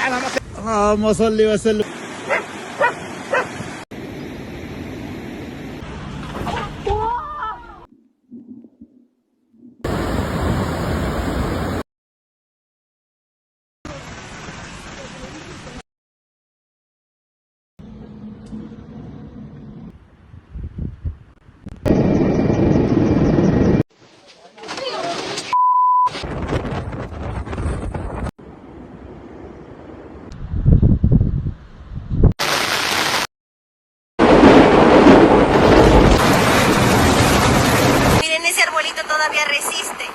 اللهم صل وسلم. Todavía resiste.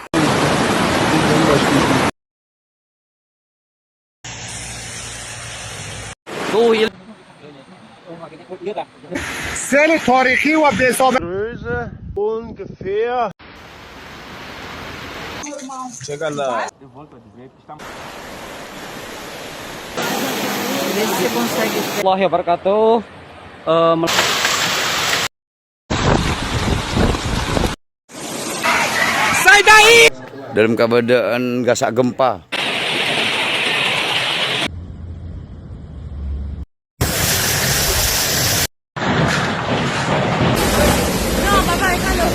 سیل تاریخی و بحساب Größe ungefähr. Chega lá. Vê se você consegue. Allahi wabarakatuh. Dalam keadaan gasak gempa. No, papá, déjalo.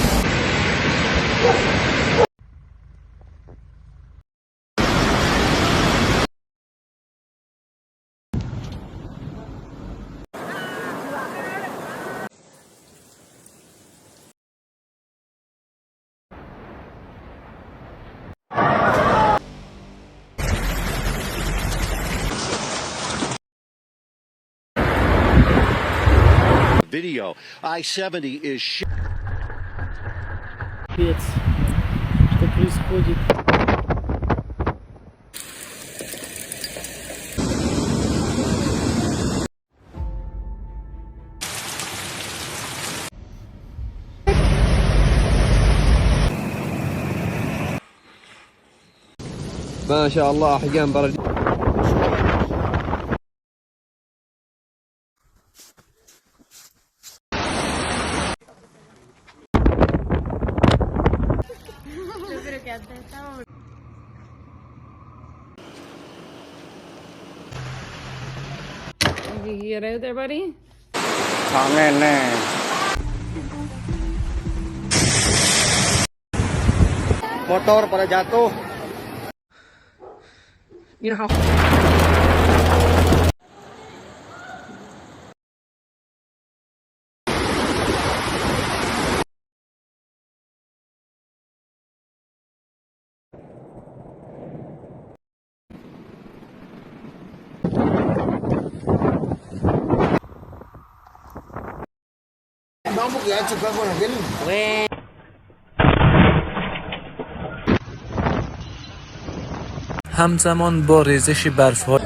Video. I-70 is Капец, что происходит? ما شاء الله أحجام برد. You get out there, buddy? Tangan motor pada jatuh. You know how. همزمان با ریزش برف‌ها